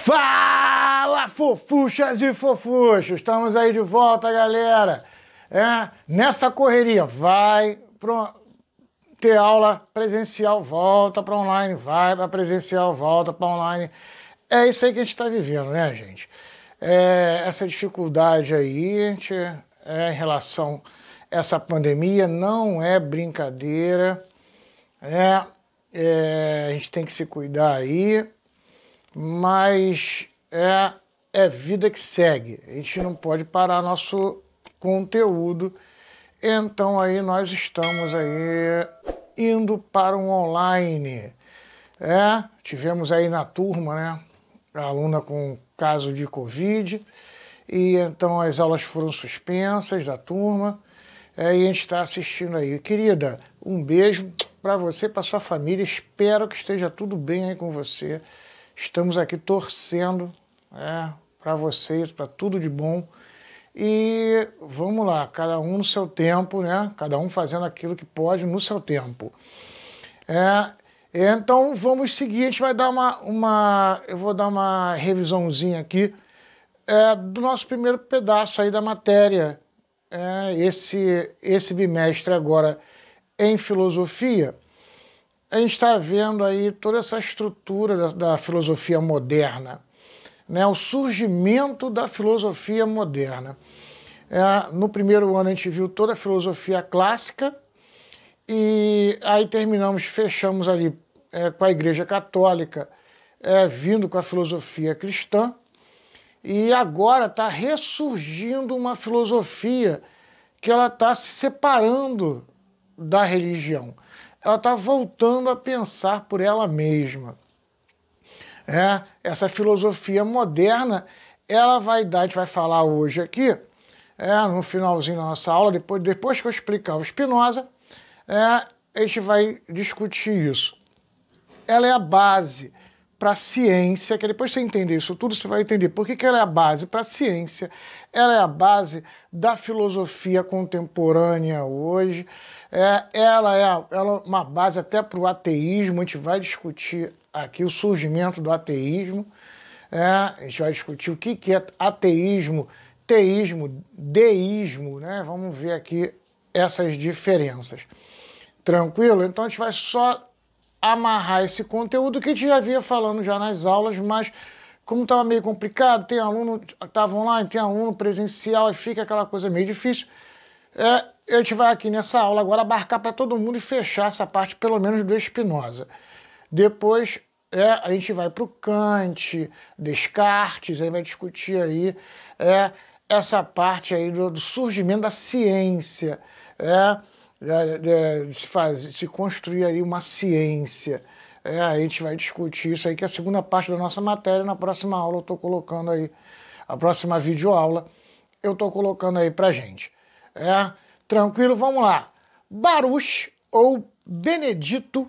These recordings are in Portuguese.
Fala, fofuchas e fofuchos! Estamos aí de volta, galera. Nessa correria, vai ter aula presencial, volta para online, vai para presencial, volta para online. É isso aí que a gente está vivendo, né, gente? Essa dificuldade aí, em relação a essa pandemia, não é brincadeira, a gente tem que se cuidar aí. Mas é vida que segue. A gente não pode parar nosso conteúdo. Então aí nós estamos aí indo para um online. Tivemos aí na turma, né, a aluna com caso de Covid. E então as aulas foram suspensas da turma. E a gente está assistindo aí. Querida, um beijo para você, para sua família. Espero que esteja tudo bem aí com você. Estamos aqui torcendo para vocês, para tudo de bom. E vamos lá, cada um no seu tempo, né? Cada um fazendo aquilo que pode no seu tempo. Então vamos seguir, a gente vai dar eu vou dar uma revisãozinha aqui do nosso primeiro pedaço aí da matéria. Esse bimestre agora em filosofia. A gente está vendo aí toda essa estrutura da filosofia moderna, né? O surgimento da filosofia moderna. No primeiro ano a gente viu toda a filosofia clássica e aí fechamos ali com a Igreja Católica, vindo com a filosofia cristã, e agora está ressurgindo uma filosofia que ela está se separando da religião. Ela está voltando a pensar por ela mesma. Essa filosofia moderna, ela vai dar, a gente vai falar hoje aqui, no finalzinho da nossa aula, depois que eu explicar o Spinoza, a gente vai discutir isso. Ela é a base para a ciência, que depois que você entender isso tudo, você vai entender por que ela é a base para a ciência, ela é a base da filosofia contemporânea hoje, ela é uma base até para o ateísmo. A gente vai discutir aqui o surgimento do ateísmo, a gente vai discutir o que é ateísmo, teísmo, deísmo, né? Vamos ver aqui essas diferenças. Tranquilo? Então a gente vai só amarrar esse conteúdo que a gente já vinha falando já nas aulas, mas como estava meio complicado, tem aluno que estava online, tem aluno presencial, e fica aquela coisa meio difícil. A gente vai aqui nessa aula agora abarcar para todo mundo e fechar essa parte, pelo menos, do Spinoza. Depois a gente vai para o Kant, Descartes, aí vai discutir aí essa parte aí do surgimento da ciência, de se construir aí uma ciência. A gente vai discutir isso aí, que é a segunda parte da nossa matéria. Na próxima aula eu estou colocando aí, a próxima videoaula, eu estou colocando aí pra gente. Tranquilo? Vamos lá. Baruch ou Benedito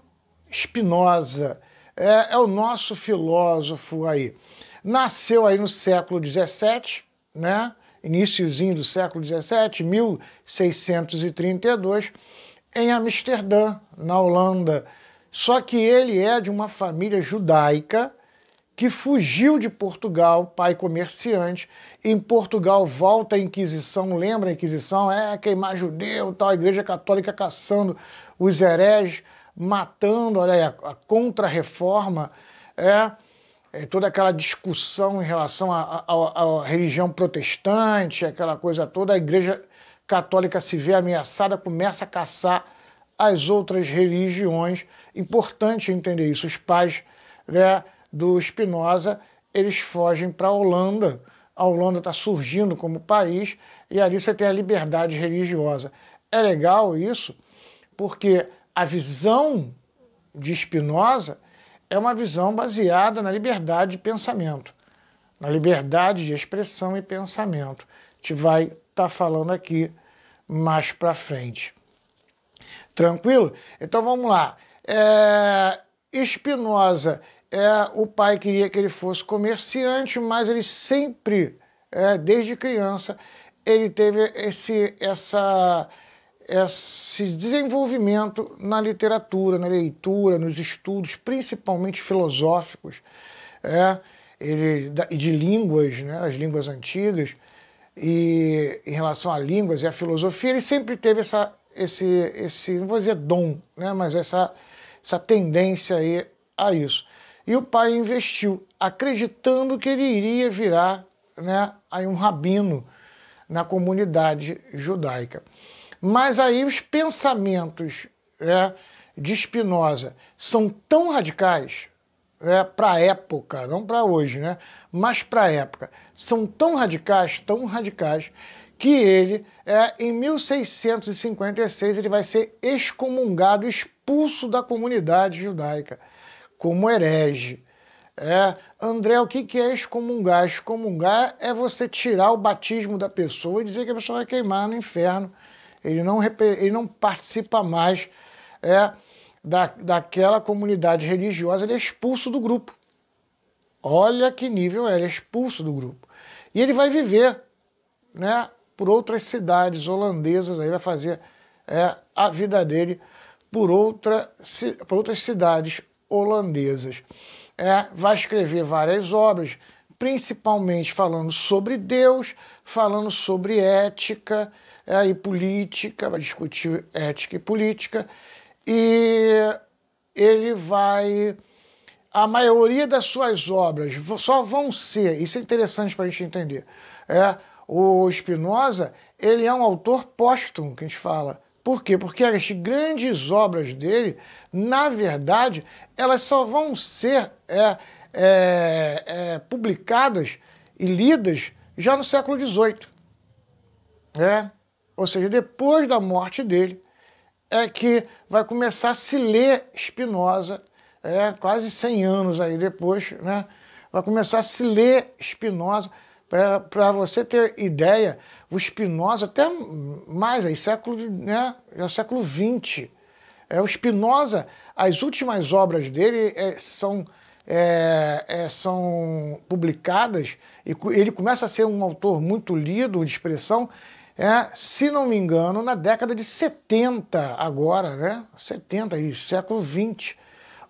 Spinoza é o nosso filósofo aí. Nasceu aí no século XVII, né? Iniciozinho do século XVII, 1632, em Amsterdã, na Holanda. Só que ele é de uma família judaica que fugiu de Portugal, pai comerciante. Em Portugal volta a Inquisição, lembra a Inquisição? Queimar judeu, tal, a Igreja Católica caçando os hereges, matando, olha, a contra-reforma, toda aquela discussão em relação à religião protestante, aquela coisa toda. A Igreja Católica se vê ameaçada, começa a caçar as outras religiões. Importante entender isso. Os pais do Spinoza, eles fogem para a Holanda. A Holanda está surgindo como país e ali você tem a liberdade religiosa. É legal isso, porque a visão de Spinoza é uma visão baseada na liberdade de pensamento, na liberdade de expressão e pensamento. A gente vai estar falando aqui mais para frente. Tranquilo? Então vamos lá. Spinoza, o pai queria que ele fosse comerciante, mas ele sempre, desde criança, ele teve esse desenvolvimento na literatura, na leitura, nos estudos, principalmente filosóficos. de línguas, né, as línguas antigas, e em relação a línguas e a filosofia, ele sempre teve esse, não vou dizer dom, né, mas essa tendência aí a isso. E o pai investiu, acreditando que ele iria virar, né, aí um rabino na comunidade judaica. Mas aí os pensamentos, né, de Spinoza são tão radicais, para a época, não para hoje, né, mas para a época, são tão radicais, que ele, em 1656, ele vai ser excomungado, expulso da comunidade judaica, como herege. André, o que é excomungar? Excomungar é você tirar o batismo da pessoa e dizer que a pessoa vai queimar no inferno. Ele não participa mais daquela comunidade religiosa, ele é expulso do grupo. Olha que nível ele é expulso do grupo. E ele vai viver, né, por outras cidades holandesas, aí vai fazer a vida dele por outras cidades holandesas. Vai escrever várias obras, principalmente falando sobre Deus, falando sobre ética e política, vai discutir ética e política, e ele vai... A maioria das suas obras só vão ser, isso é interessante para a gente entender, o Spinoza, ele é um autor póstumo, que a gente fala. Por quê? Porque as grandes obras dele, na verdade, elas só vão ser publicadas e lidas já no século XVIII. Ou seja, depois da morte dele, é que vai começar a se ler Spinoza, quase 100 anos aí depois, né? Vai começar a se ler Spinoza. Para você ter ideia, o Spinoza, até mais, aí, século XX. O Spinoza, as últimas obras dele são publicadas, e ele começa a ser um autor muito lido, de expressão, se não me engano, na década de 70 agora, né? 70, século XX.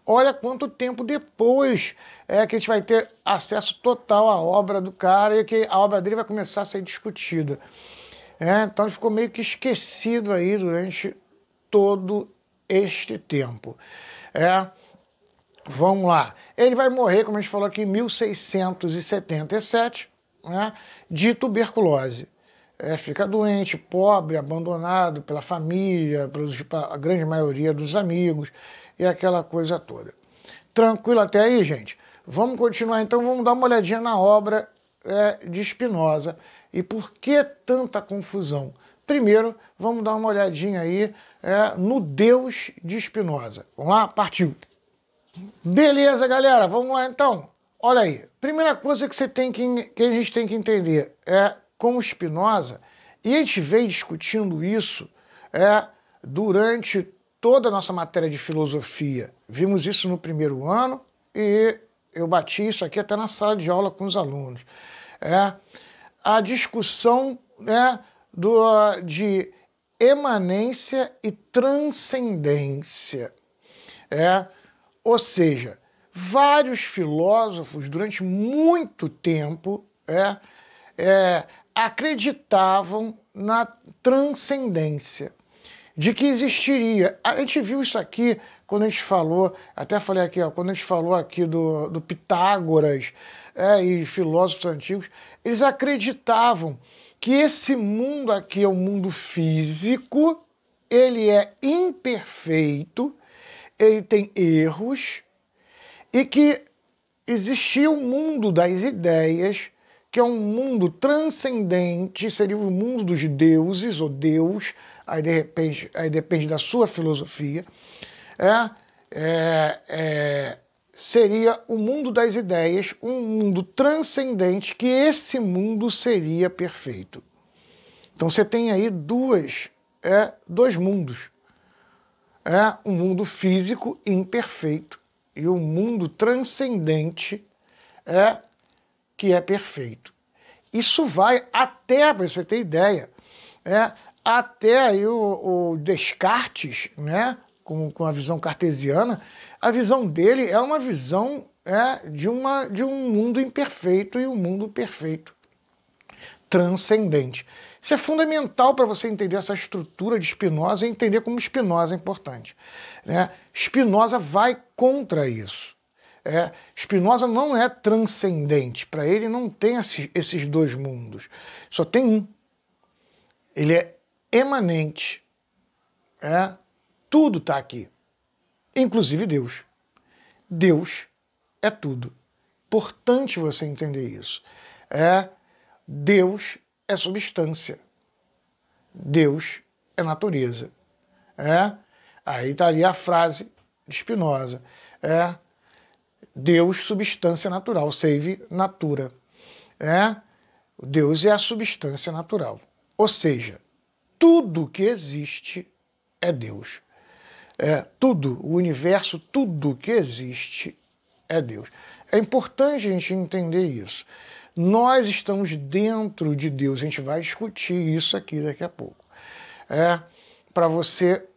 Olha quanto tempo depois que a gente vai ter acesso total à obra do cara e que a obra dele vai começar a ser discutida. Então ele ficou meio que esquecido aí durante todo este tempo. Vamos lá. Ele vai morrer, como a gente falou aqui, em 1677, né, de tuberculose. Fica doente, pobre, abandonado pela família, pela grande maioria dos amigos, e aquela coisa toda. Tranquilo até aí, gente? Vamos continuar então, vamos dar uma olhadinha na obra de Spinoza e por que tanta confusão. Primeiro, vamos dar uma olhadinha aí no Deus de Spinoza. Vamos lá? Partiu! Beleza, galera, vamos lá então. Olha aí, primeira coisa que a gente tem que entender com Spinoza, e a gente veio discutindo isso durante toda a nossa matéria de filosofia. Vimos isso no primeiro ano e eu bati isso aqui até na sala de aula com os alunos. A discussão de emanência e transcendência. Ou seja, vários filósofos durante muito tempo acreditavam na transcendência, de que existiria. A gente viu isso aqui quando a gente falou, até falei aqui, quando a gente falou aqui do Pitágoras e filósofos antigos, eles acreditavam que esse mundo aqui é um mundo físico, ele é imperfeito, ele tem erros, e que existia o mundo das ideias, que é um mundo transcendente, seria o mundo dos deuses, ou Deus, aí depende da sua filosofia, seria o mundo das ideias, um mundo transcendente, que esse mundo seria perfeito. Então você tem aí dois mundos. Um mundo físico imperfeito e um mundo transcendente que é perfeito. Isso vai até, para você ter ideia, até aí o Descartes, né, com a visão cartesiana, a visão dele é uma visão de um mundo imperfeito e um mundo perfeito, transcendente. Isso é fundamental para você entender essa estrutura de Spinoza e entender como Spinoza é importante. Spinoza vai contra isso. Spinoza não é transcendente, para ele não tem esses dois mundos, só tem um. Ele é emanente, tudo está aqui, inclusive Deus. Deus é tudo. Importante você entender isso. Deus é substância. Deus é natureza. Aí está ali a frase de Spinoza. Deus, substância natural, seive natura. Deus é a substância natural. Ou seja, tudo que existe é Deus. Tudo, o universo, tudo que existe é Deus. É importante a gente entender isso. Nós estamos dentro de Deus, a gente vai discutir isso aqui daqui a pouco. Para você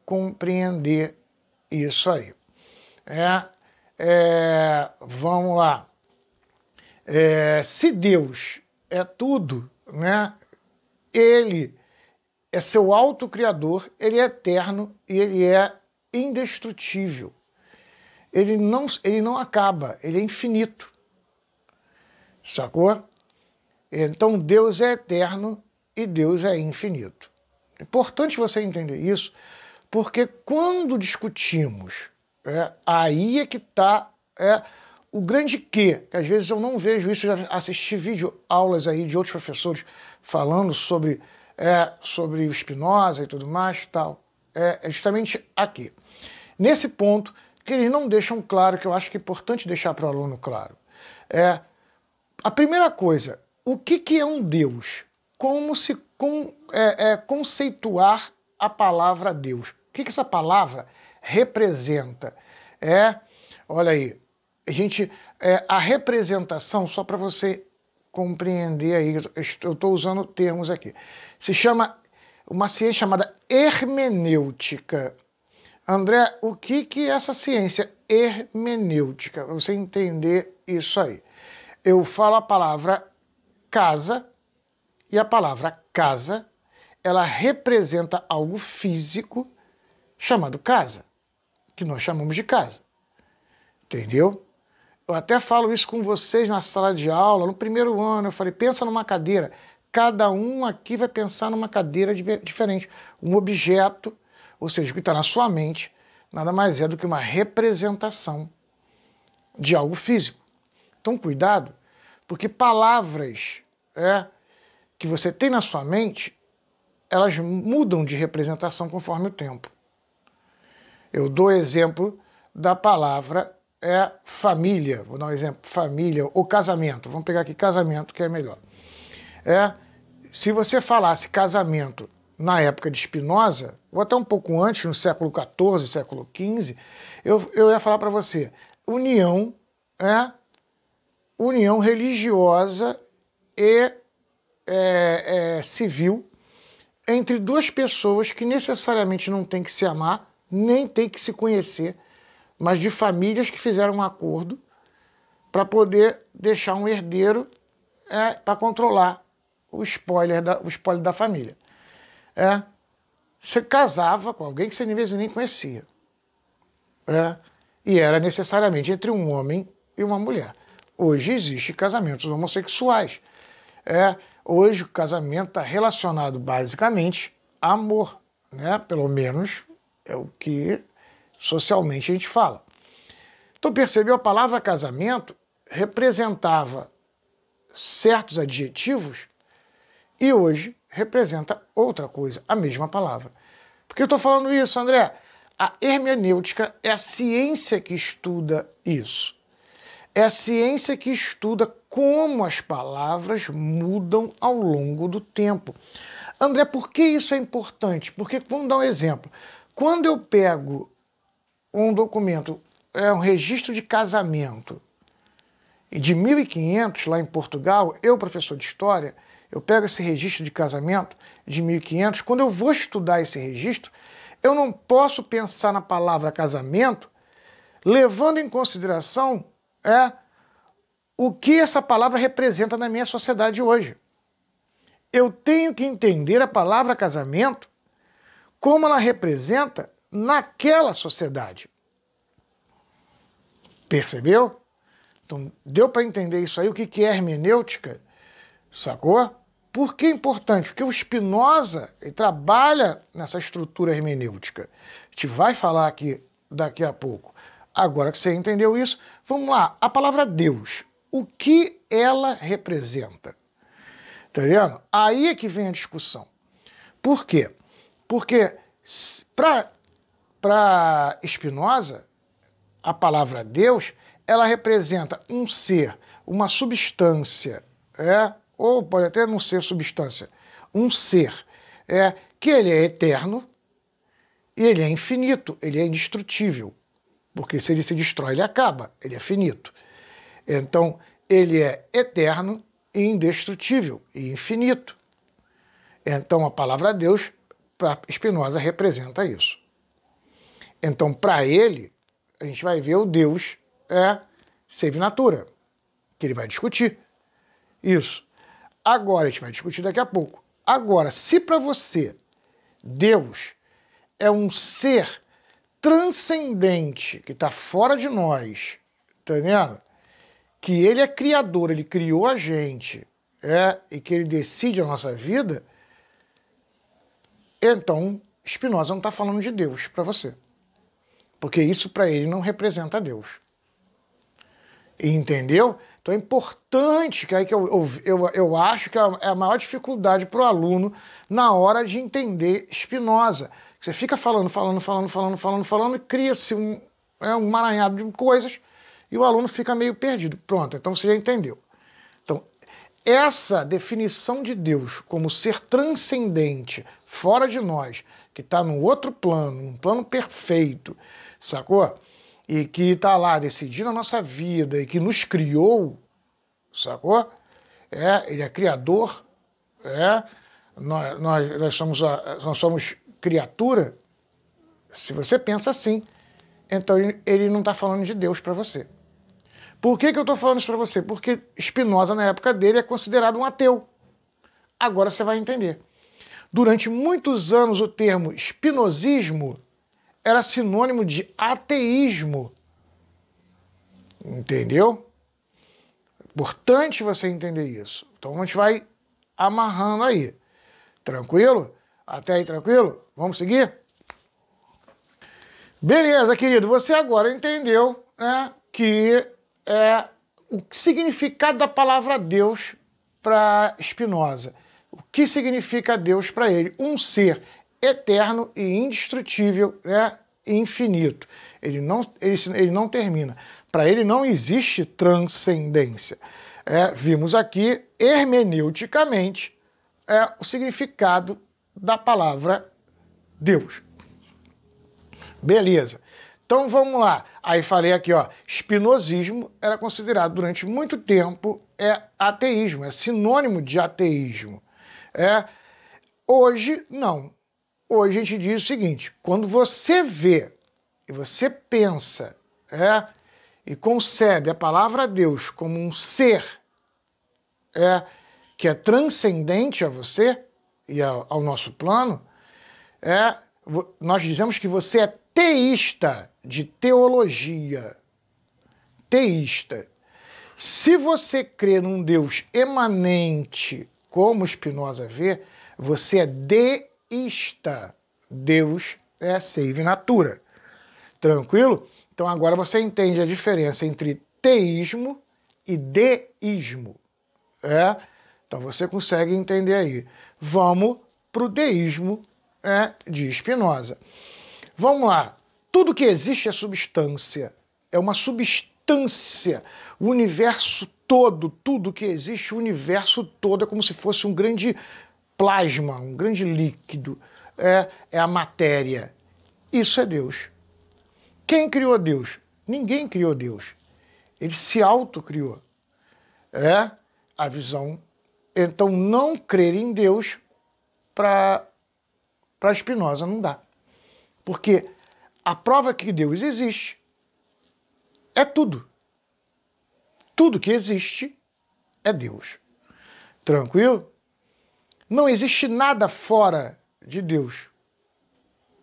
compreender isso aí. Vamos lá. Se Deus é tudo, Ele é seu autocriador, ele é eterno e ele é indestrutível. Ele não acaba, ele é infinito. Sacou? Então Deus é eterno e Deus é infinito. É importante você entender isso, porque quando discutimos, aí é que está o grande quê, que às vezes eu não vejo isso, eu já assisti aulas aí de outros professores falando sobre o Spinoza e tudo mais, tal. É justamente aqui. Nesse ponto, que eles não deixam claro, que eu acho que é importante deixar para o aluno claro. A primeira coisa, o que é um Deus? Como se conceituar a palavra Deus? O que essa palavra representa? Olha aí, a representação, só para você compreender aí, eu estou usando termos aqui, se chama uma ciência chamada hermenêutica. André, o que é essa ciência hermenêutica? Para você entender isso aí. Eu falo a palavra casa, e a palavra casa, ela representa algo físico chamado casa, que nós chamamos de casa. Entendeu? Eu até falo isso com vocês na sala de aula, no primeiro ano, eu falei, pensa numa cadeira. Cada um aqui vai pensar numa cadeira diferente. Um objeto, ou seja, o que está na sua mente, nada mais é do que uma representação de algo físico. Então, cuidado, porque palavras que você tem na sua mente, elas mudam de representação conforme o tempo. Eu dou exemplo da palavra família, vou dar um exemplo, família ou casamento. Vamos pegar aqui casamento, que é melhor. Se você falasse casamento na época de Spinoza, ou até um pouco antes, no século XIV, século XV, eu ia falar para você, união religiosa e civil entre duas pessoas que necessariamente não tem que se amar, nem tem que se conhecer, mas de famílias que fizeram um acordo para poder deixar um herdeiro para controlar o espólio da família. Você casava com alguém que você nem conhecia. E era necessariamente entre um homem e uma mulher. Hoje existem casamentos homossexuais. Hoje o casamento está relacionado basicamente a amor, Pelo menos é o que socialmente a gente fala. Então percebeu, a palavra casamento representava certos adjetivos e hoje representa outra coisa, a mesma palavra. Por que eu estou falando isso, André? A hermenêutica é a ciência que estuda isso. É a ciência que estuda como as palavras mudam ao longo do tempo. André, por que isso é importante? Porque, vamos dar um exemplo. Quando eu pego um documento, um registro de casamento de 1500 lá em Portugal, eu, professor de história, eu pego esse registro de casamento de 1500, quando eu vou estudar esse registro, eu não posso pensar na palavra casamento levando em consideração é o que essa palavra representa na minha sociedade hoje. Eu tenho que entender a palavra casamento como ela representa naquela sociedade. Percebeu? Então, deu para entender isso aí, o que é hermenêutica? Sacou? Por que é importante? Porque o Spinoza ele trabalha nessa estrutura hermenêutica. A gente vai falar aqui daqui a pouco. Agora que você entendeu isso, vamos lá. A palavra Deus, o que ela representa? Tá vendo? Aí é que vem a discussão. Por quê? Porque para Spinoza, a palavra Deus, ela representa um ser, uma substância, ou pode até não ser substância, um ser, que ele é eterno e ele é infinito, ele é indestrutível, porque se ele se destrói, ele acaba, ele é finito. Então, ele é eterno e indestrutível e infinito. Então, a palavra Deus, para Spinoza, representa isso. Então, para ele, a gente vai ver o Deus save natura, que ele vai discutir isso. Agora, a gente vai discutir daqui a pouco. Agora, se para você Deus é um ser transcendente, que está fora de nós, tá vendo? Que ele é criador, ele criou a gente, e que ele decide a nossa vida, então Spinoza não está falando de Deus para você. Porque isso para ele não representa Deus. Entendeu? Então é importante, que aí que eu acho que é a maior dificuldade para o aluno na hora de entender Spinoza. Você fica falando e cria-se um emaranhado de coisas e o aluno fica meio perdido. Pronto, então você já entendeu. Então, essa definição de Deus como ser transcendente, fora de nós, que está num outro plano, um plano perfeito, sacou? E que está lá decidindo a nossa vida e que nos criou, sacou? Ele é criador, nós somos criatura. Se você pensa assim, então ele não está falando de Deus para você. Por que eu estou falando isso para você? Porque Spinoza, na época dele, é considerado um ateu. Agora você vai entender. Durante muitos anos, o termo espinosismo era sinônimo de ateísmo. Entendeu? Importante você entender isso. Então a gente vai amarrando aí. Tranquilo? Até aí, tranquilo? Vamos seguir? Beleza, querido. Você agora entendeu, que o significado da palavra Deus para Spinoza. O que significa Deus para ele? Um ser eterno e indestrutível, e infinito. Ele não termina. Para ele não existe transcendência. Vimos aqui, hermeneuticamente, o significado da palavra Deus. Beleza. Então vamos lá. Aí falei aqui, espinosismo era considerado durante muito tempo ateísmo, é sinônimo de ateísmo. Hoje, não. Hoje a gente diz o seguinte, quando você vê e você pensa e concebe a palavra Deus como um ser que é transcendente a você e ao nosso plano, nós dizemos que você é teísta de teologia. Teísta. Se você crê num Deus emanente, como Spinoza vê, você é deísta. Deus é save natura. Tranquilo? Então agora você entende a diferença entre teísmo e deísmo. Então você consegue entender aí. Vamos para o deísmo de Spinoza. Vamos lá. Tudo que existe é substância. É uma substância. O universo todo, tudo que existe, o universo todo é como se fosse um grande plasma, um grande líquido. É a matéria. Isso é Deus. Quem criou Deus? Ninguém criou Deus. Ele se autocriou. A visão. Então, não crer em Deus para Spinoza não dá. Porque a prova que Deus existe é tudo. Tudo que existe é Deus. Tranquilo? Não existe nada fora de Deus,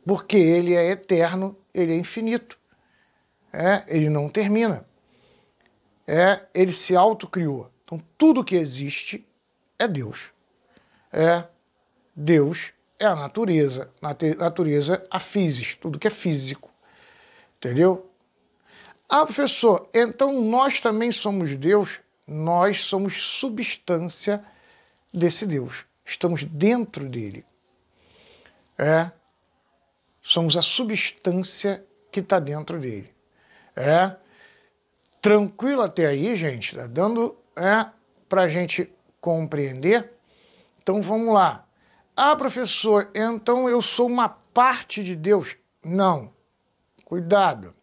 porque Ele é eterno, Ele é infinito. Ele não termina. Ele se autocriou. Então, tudo que existe é Deus. Deus é a natureza. Natureza, a physis, tudo que é físico. Entendeu? Ah, professor, então nós também somos Deus? Nós somos substância desse Deus. Estamos dentro dele. Somos a substância que está dentro dele. Tranquilo até aí, gente? Tá dando para a gente compreender? Então vamos lá. Ah, professor, então eu sou uma parte de Deus? Não. Cuidado.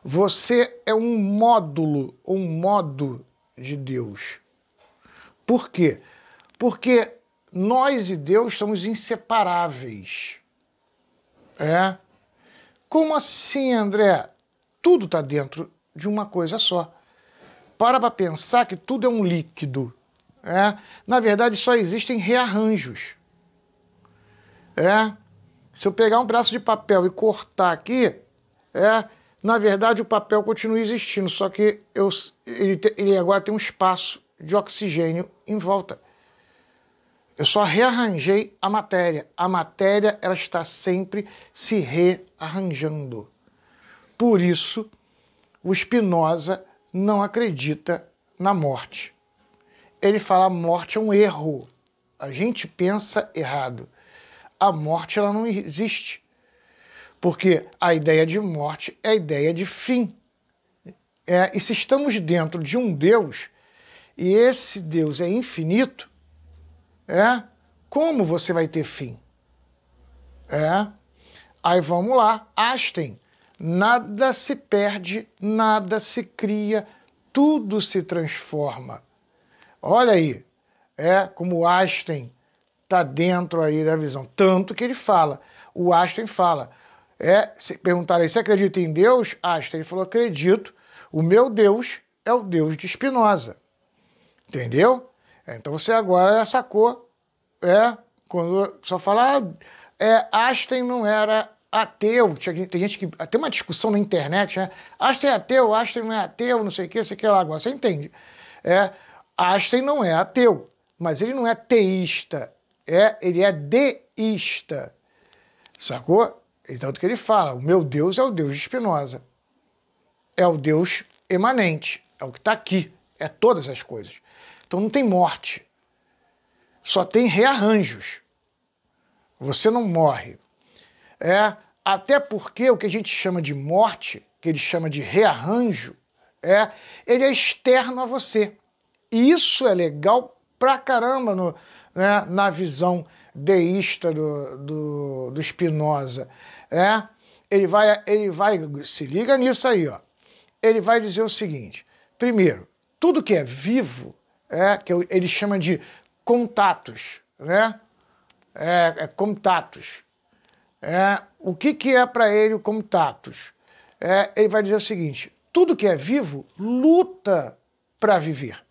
Você é um módulo, um modo de Deus. Por quê? Porque nós e Deus somos inseparáveis. Como assim, André? Tudo está dentro de uma coisa só. Para pensar que tudo é um líquido. Na verdade, só existem rearranjos. Se eu pegar um pedaço de papel e cortar aqui, na verdade o papel continua existindo, só que ele agora tem um espaço de oxigênio em volta. Eu só rearranjei a matéria. A matéria, ela está sempre se rearranjando. Por isso, o Spinoza não acredita na morte. Ele fala que a morte é um erro. A gente pensa errado. A morte, ela não existe. Porque a ideia de morte é a ideia de fim. E se estamos dentro de um Deus, e esse Deus é infinito, como você vai ter fim? Aí vamos lá, Einstein. Nada se perde, nada se cria, tudo se transforma. Olha aí, como Einstein está dentro aí da visão. Tanto que ele fala, o Einstein fala, se perguntarem, você acredita em Deus? Einstein falou, acredito, o meu Deus é o Deus de Spinoza. Entendeu? Então você agora sacou, quando só falar, Einstein não era ateu, tem gente que, tem uma discussão na internet, Einstein é ateu, Einstein não é ateu, não sei o que lá, agora você entende. Einstein não é ateu, mas ele não é teísta, ele é deísta, sacou? Então, o que ele fala, o meu Deus é o Deus de Spinoza, é o Deus emanente, é o que está aqui, é todas as coisas. Então não tem morte, só tem rearranjos. Você não morre. Até porque o que a gente chama de morte, que ele chama de rearranjo, ele é externo a você. E isso é legal pra caramba na visão deísta do Spinoza. Ele vai, se liga nisso aí, ó. Ele vai dizer o seguinte: primeiro, tudo que é vivo, que ele chama de contatos, contatos. O que é para ele o contatos? Ele vai dizer o seguinte: tudo que é vivo luta para viver.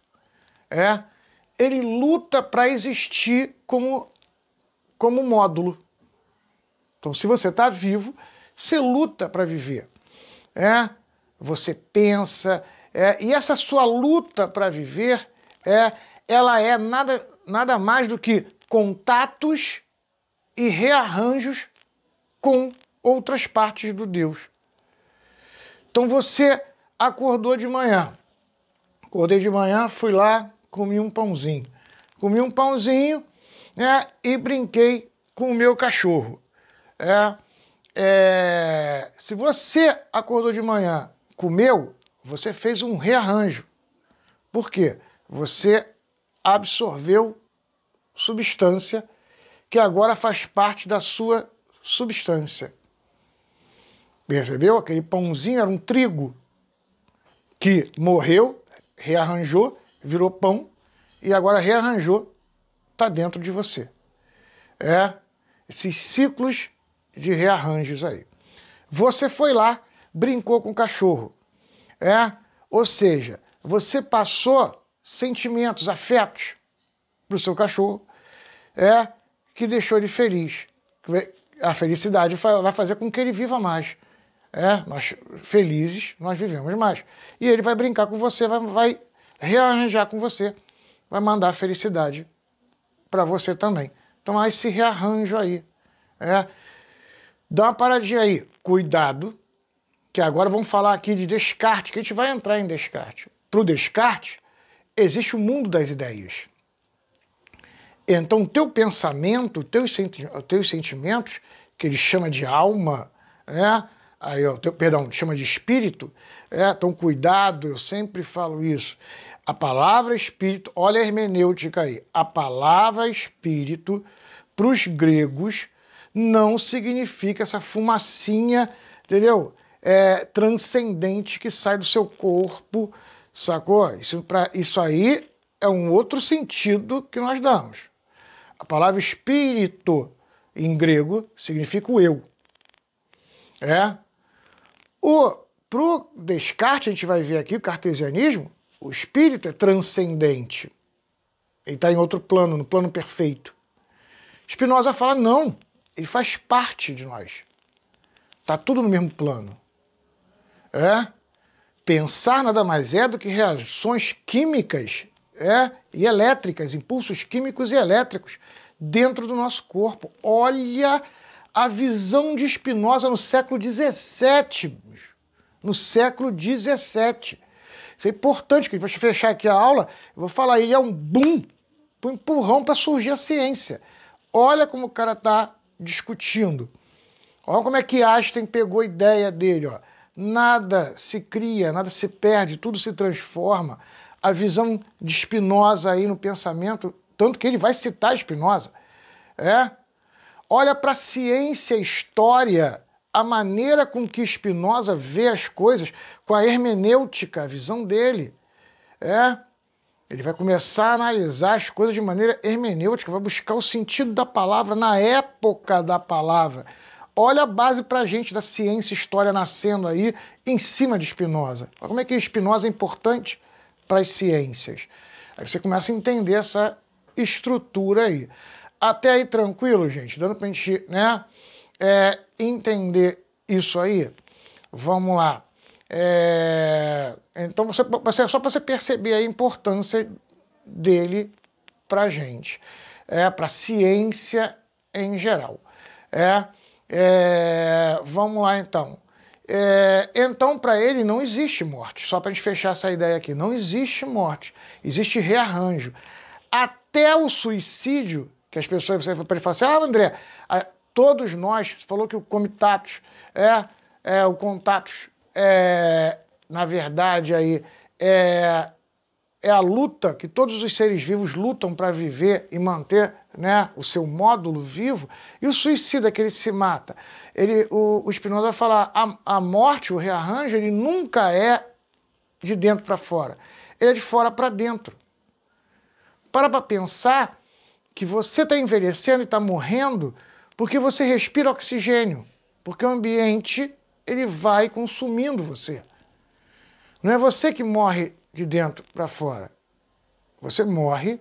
Ele luta para existir como módulo. Então, se você está vivo, você luta para viver. Você pensa, e essa sua luta para viver, ela é nada mais do que contatos e rearranjos com outras partes do Deus. Então você acordou de manhã. Acordei de manhã, fui lá, comi um pãozinho. Comi um pãozinho, e brinquei com o meu cachorro. Se você acordou de manhã, comeu, você fez um rearranjo. Por quê? Você absorveu substância que agora faz parte da sua substância. Percebeu? Aquele pãozinho era um trigo que morreu, rearranjou, virou pão e agora rearranjou, está dentro de você. Esses ciclos de rearranjos aí. Você foi lá, brincou com o cachorro. Ou seja, você passou sentimentos, afetos para o seu cachorro, que deixou ele feliz. A felicidade vai fazer com que ele viva mais. Nós felizes, nós vivemos mais. E ele vai brincar com você, vai rearranjar com você, vai mandar felicidade para você também. Então há esse rearranjo aí. Dá uma paradinha aí. Cuidado, que agora vamos falar aqui de descarte, que a gente vai entrar em descarte. Para o descarte, existe o mundo das ideias. Então, o teu pensamento, teus sentimentos, que ele chama de alma, chama de espírito, então cuidado, eu sempre falo isso. A palavra espírito, olha a hermenêutica aí, a palavra espírito, para os gregos, não significa essa fumacinha, entendeu? Transcendente que sai do seu corpo, sacou? Isso aí é um outro sentido que nós damos. A palavra espírito, em grego, significa o eu. Pro Descartes, a gente vai ver aqui, o cartesianismo, o espírito é transcendente. Ele está em outro plano, no plano perfeito. Spinoza fala, não, ele faz parte de nós. Está tudo no mesmo plano. Pensar nada mais é do que reações químicas e elétricas, impulsos químicos e elétricos dentro do nosso corpo. Olha a visão de Spinoza no século XVII. No século XVII. Isso é importante, que deixa eu fechar aqui a aula, eu vou falar, ele é um boom, um empurrão para surgir a ciência. Olha como o cara está discutindo. Olha como é que Einstein pegou a ideia dele. Ó. Nada se cria, nada se perde, tudo se transforma. A visão de Spinoza aí no pensamento, tanto que ele vai citar Spinoza. Olha para a ciência, a história, a maneira com que Spinoza vê as coisas, com a hermenêutica, a visão dele. Ele vai começar a analisar as coisas de maneira hermenêutica, vai buscar o sentido da palavra na época da palavra. Olha a base para a gente da ciência e história nascendo aí em cima de Spinoza. Olha como é que Spinoza é importante para as ciências. Aí você começa a entender essa estrutura aí. Até aí tranquilo, gente? Dando para a gente entender isso aí? Vamos lá. Então, só para você perceber a importância dele para a gente. Para a ciência em geral. Vamos lá, então. Então, para ele, não existe morte. Só para a gente fechar essa ideia aqui. Não existe morte. Existe rearranjo. Até o suicídio, que as pessoas... Você pode falar assim, André, todos nós... Você falou que o comitatus... o contatus... na verdade, aí... É a luta que todos os seres vivos lutam para viver e manter, o seu módulo vivo, e o suicida que ele se mata. O Spinoza vai falar, a morte, o rearranjo, ele nunca é de dentro para fora, ele é de fora para dentro. Para pensar que você está envelhecendo e está morrendo porque você respira oxigênio, porque o ambiente ele vai consumindo você. Não é você que morre de dentro para fora. Você morre,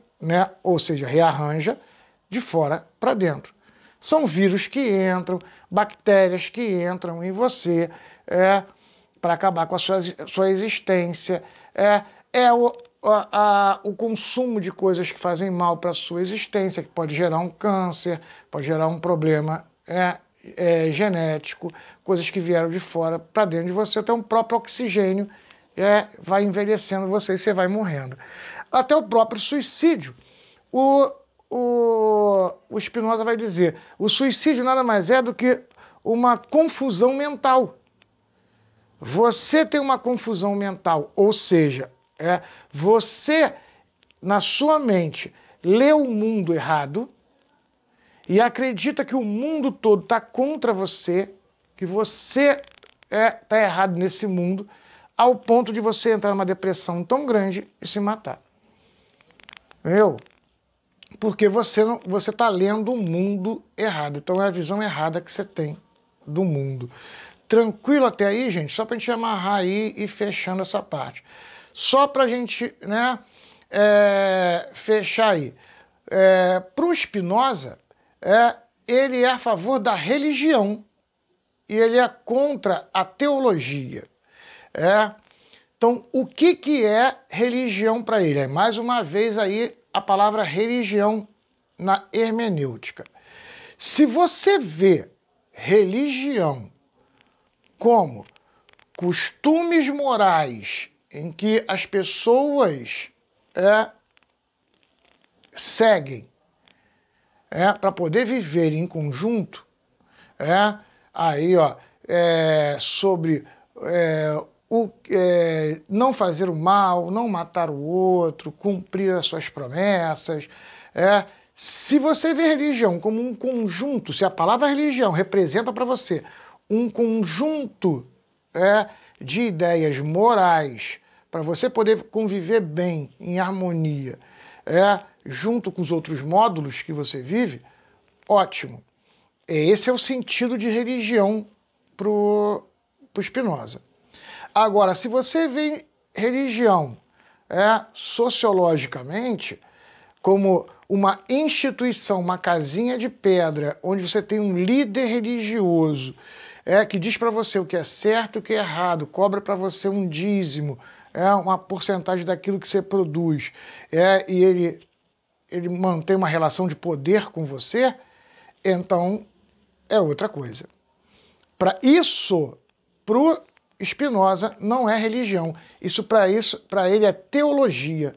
ou seja, rearranja de fora para dentro. São vírus que entram, bactérias que entram em você para acabar com a sua existência. O consumo de coisas que fazem mal para a sua existência, que pode gerar um câncer, pode gerar um problema genético, coisas que vieram de fora para dentro de você, até um próprio oxigênio vai envelhecendo você e você vai morrendo. Até o próprio suicídio. O Spinoza vai dizer, o suicídio nada mais é do que uma confusão mental. Você tem uma confusão mental, ou seja, você, na sua mente, lê o mundo errado e acredita que o mundo todo está contra você, que você está errado nesse mundo, ao ponto de você entrar numa depressão tão grande e se matar. Entendeu? Porque você está lendo o mundo errado. Então é a visão errada que você tem do mundo. Tranquilo até aí, gente? Só para a gente amarrar aí e fechando essa parte. só para a gente, né, fechar aí. Para o Spinoza, ele é a favor da religião e ele é contra a teologia. Então, o que é religião para ele? Mais uma vez aí a palavra religião na hermenêutica. Se você vê religião como costumes morais em que as pessoas seguem para poder viver em conjunto, aí, ó, sobre não fazer o mal, não matar o outro, cumprir as suas promessas. Se você vê religião como um conjunto, se a palavra religião representa para você um conjunto de ideias morais para você poder conviver bem, em harmonia, junto com os outros módulos que você vive, ótimo. Esse é o sentido de religião para o Spinoza. Agora, se você vê religião sociologicamente como uma instituição, uma casinha de pedra, onde você tem um líder religioso que diz para você o que é certo e o que é errado, cobra para você um dízimo, uma porcentagem daquilo que você produz, e ele mantém uma relação de poder com você, então é outra coisa. Para o Spinoza não é religião. Isso para ele é teologia.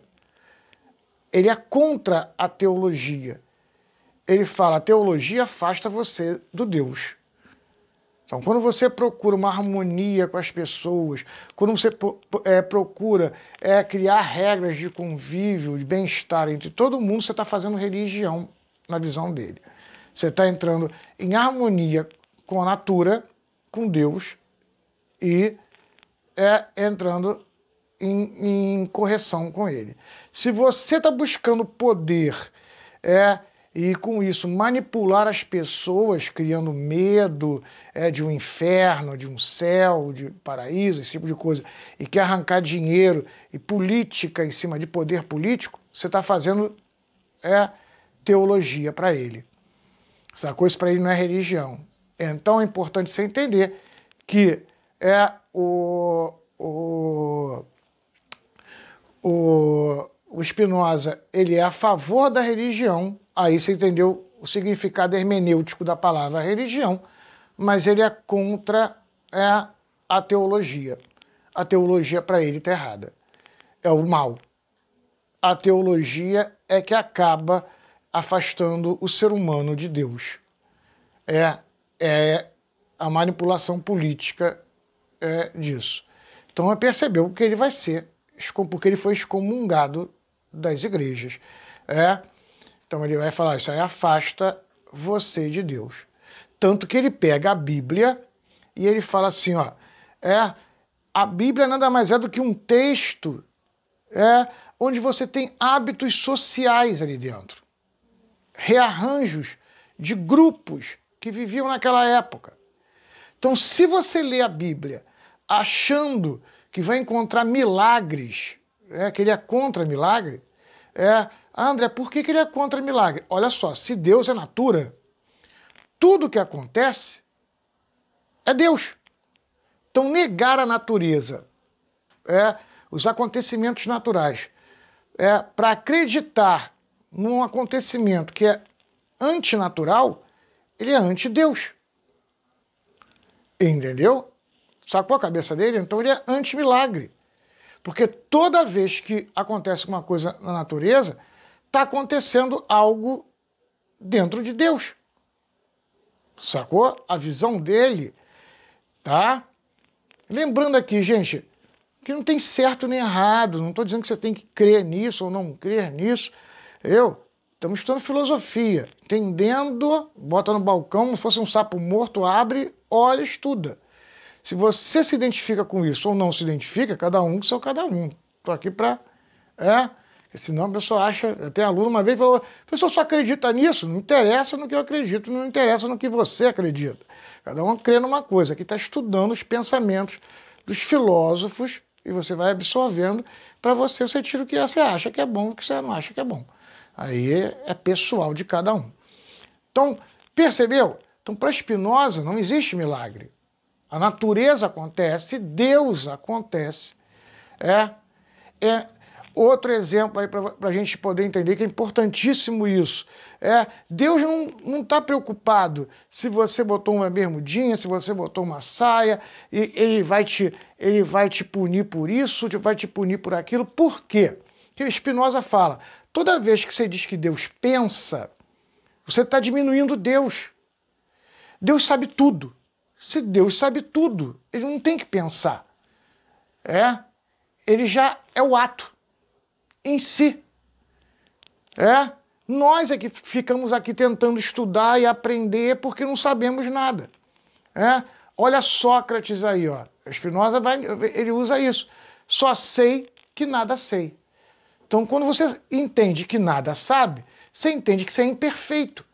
Ele é contra a teologia. Ele fala, a teologia afasta você do Deus. Então, quando você procura uma harmonia com as pessoas, quando você procura criar regras de convívio, de bem-estar entre todo mundo, você está fazendo religião na visão dele. Você está entrando em harmonia com a natura, com Deus, e entrando em correção com ele. Se você está buscando poder e com isso manipular as pessoas, criando medo de um inferno, de um céu, de paraíso, esse tipo de coisa, e quer arrancar dinheiro e política em cima de poder político, você está fazendo teologia para ele. Essa coisa para ele não é religião. Então é importante você entender que o Spinoza ele é a favor da religião, aí você entendeu o significado hermenêutico da palavra religião, mas ele é contra a teologia. A teologia para ele está errada. É o mal. A teologia é que acaba afastando o ser humano de Deus. A manipulação política disso. Então percebeu que ele vai ser, porque ele foi excomungado das igrejas. Então ele vai falar, isso aí afasta você de Deus. Tanto que ele pega a Bíblia e ele fala assim, ó, a Bíblia nada mais é do que um texto onde você tem hábitos sociais ali dentro. Rearranjos de grupos que viviam naquela época. Então, se você lê a Bíblia achando que vai encontrar milagres, que ele é contra milagre, André, por que ele é contra milagre? Olha só, se Deus é natura, tudo que acontece é Deus. Então, negar a natureza, os acontecimentos naturais, para acreditar num acontecimento que é antinatural, ele é anti-Deus. Entendeu? Sacou a cabeça dele? Então ele é anti-milagre. Porque toda vez que acontece uma coisa na natureza, está acontecendo algo dentro de Deus. Sacou? A visão dele, tá? Lembrando aqui, gente, que não tem certo nem errado. Não estou dizendo que você tem que crer nisso ou não crer nisso. Estamos estudando filosofia. Entendendo, bota no balcão, como se fosse um sapo morto, abre, olha, estuda. Se você se identifica com isso ou não se identifica, cada um com seu cada um. Estou aqui para... senão a pessoa acha... Tem aluno uma vez que falou, a pessoa só acredita nisso, não interessa no que eu acredito, não interessa no que você acredita. Cada um crê numa coisa. Aqui está estudando os pensamentos dos filósofos e você vai absorvendo para você, você tira o que você acha que é bom e o que você não acha que é bom. Aí é pessoal de cada um. Então, percebeu? Então, para Spinoza não existe milagre. A natureza acontece, Deus acontece. Outro exemplo aí para a gente poder entender que é importantíssimo isso. Deus não está preocupado se você botou uma bermudinha, se você botou uma saia, e ele vai te punir por isso, vai te punir por aquilo. Por quê? Porque Spinoza fala, toda vez que você diz que Deus pensa, você está diminuindo Deus. Deus sabe tudo. Se Deus sabe tudo, ele não tem que pensar. Ele já é o ato em si. Nós é que ficamos aqui tentando estudar e aprender porque não sabemos nada. Olha Sócrates aí, ó. Spinoza ele usa isso. Só sei que nada sei. Então, quando você entende que nada sabe, você entende que você é imperfeito.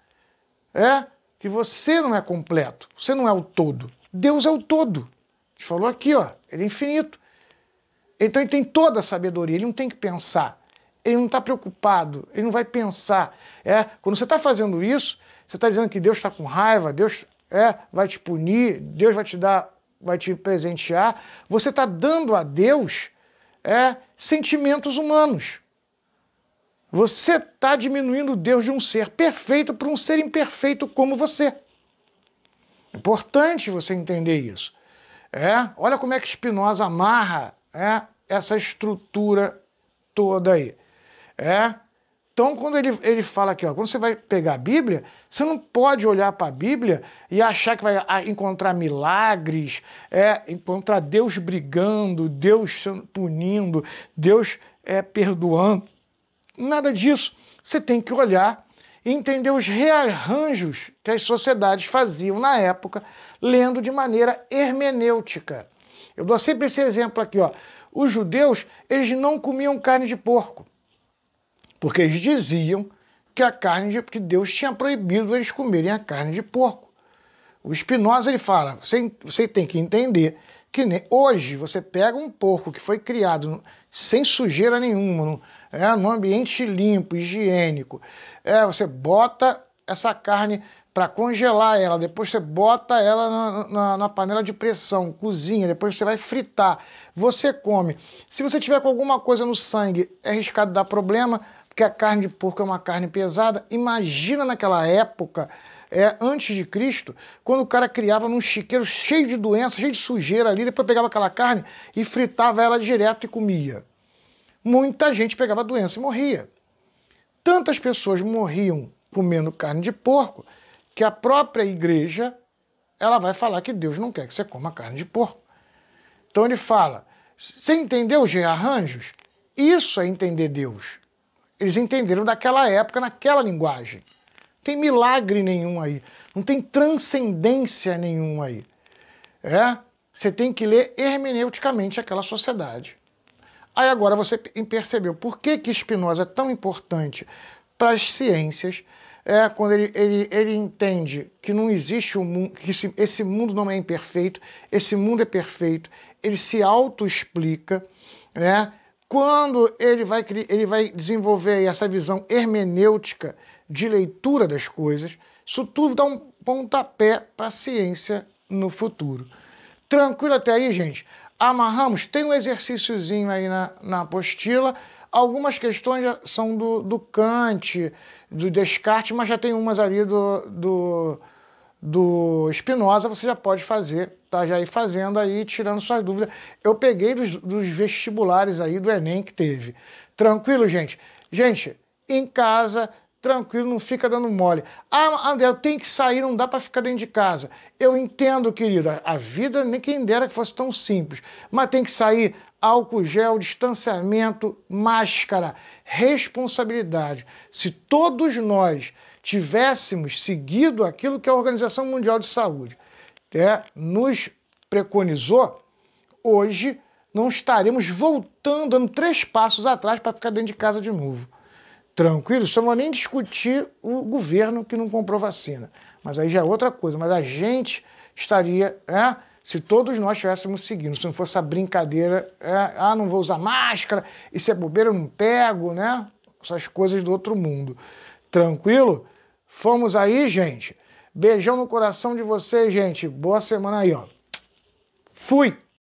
Que você não é completo, você não é o todo. Deus é o todo. A gente falou aqui, ó, ele é infinito. Então ele tem toda a sabedoria, ele não tem que pensar. Ele não está preocupado, ele não vai pensar. Quando você está fazendo isso, você está dizendo que Deus está com raiva, Deus vai te punir, Deus vai te presentear. Você está dando a Deus sentimentos humanos. Você está diminuindo Deus de um ser perfeito para um ser imperfeito como você. É importante você entender isso. Olha como é que Spinoza amarra essa estrutura toda aí. Então, quando ele fala aqui, ó, quando você vai pegar a Bíblia, você não pode olhar para a Bíblia e achar que vai encontrar milagres, encontrar Deus brigando, Deus punindo, Deus perdoando. Nada disso. Você tem que olhar e entender os rearranjos que as sociedades faziam na época, lendo de maneira hermenêutica. Eu dou sempre esse exemplo aqui, ó. Os judeus, eles não comiam carne de porco, porque eles diziam que Deus tinha proibido eles comerem a carne de porco. O Spinoza, ele fala, você tem que entender que hoje você pega um porco que foi criado sem sujeira nenhuma, num ambiente limpo, higiênico, você bota essa carne para congelar ela, depois você bota ela na panela de pressão, cozinha, depois você vai fritar, você come. Se você tiver com alguma coisa no sangue, é arriscado dar problema, porque a carne de porco é uma carne pesada. Imagina naquela época, antes de Cristo, quando o cara criava num chiqueiro cheio de doença, cheio de sujeira ali, depois pegava aquela carne e fritava ela direto e comia. Muita gente pegava doença e morria. Tantas pessoas morriam comendo carne de porco, que a própria igreja, ela vai falar que Deus não quer que você coma carne de porco. Então ele fala, você entendeu os rearranjos? Isso é entender Deus. Eles entenderam daquela época, naquela linguagem. Não tem milagre nenhum aí. Não tem transcendência nenhuma aí. Você tem que ler hermeneuticamente aquela sociedade. Aí agora você percebeu por que Spinoza é tão importante para as ciências, quando ele entende que não existe um mundo, que esse mundo não é imperfeito, esse mundo é perfeito, ele se auto-explica, quando ele vai desenvolver aí essa visão hermenêutica de leitura das coisas, isso tudo dá um pontapé para a ciência no futuro. Tranquilo até aí, gente? Amarramos? Tem um exercíciozinho aí na apostila. Algumas questões já são do Kant, do Descartes, mas já tem umas ali do Spinoza, você já pode fazer, tá? Já ir fazendo aí, tirando suas dúvidas. Eu peguei dos vestibulares aí, do Enem que teve. Tranquilo, gente? Gente, em casa, tranquilo, não fica dando mole. Ah, André, eu tenho que sair, não dá para ficar dentro de casa. Eu entendo, querido, a vida nem quem dera que fosse tão simples, mas tem que sair, álcool gel, distanciamento, máscara, responsabilidade. Se todos nós tivéssemos seguido aquilo que a Organização Mundial de Saúde nos preconizou, hoje não estaremos voltando, dando 3 passos atrás para ficar dentro de casa de novo. Tranquilo? Só não vou nem discutir o governo que não comprou vacina. Mas aí já é outra coisa. Mas a gente estaria se todos nós estivéssemos seguindo, se não fosse a brincadeira, não vou usar máscara, isso é bobeira, eu não pego, né? Essas coisas do outro mundo. Tranquilo? Fomos aí, gente. Beijão no coração de vocês, gente. Boa semana aí, ó. Fui!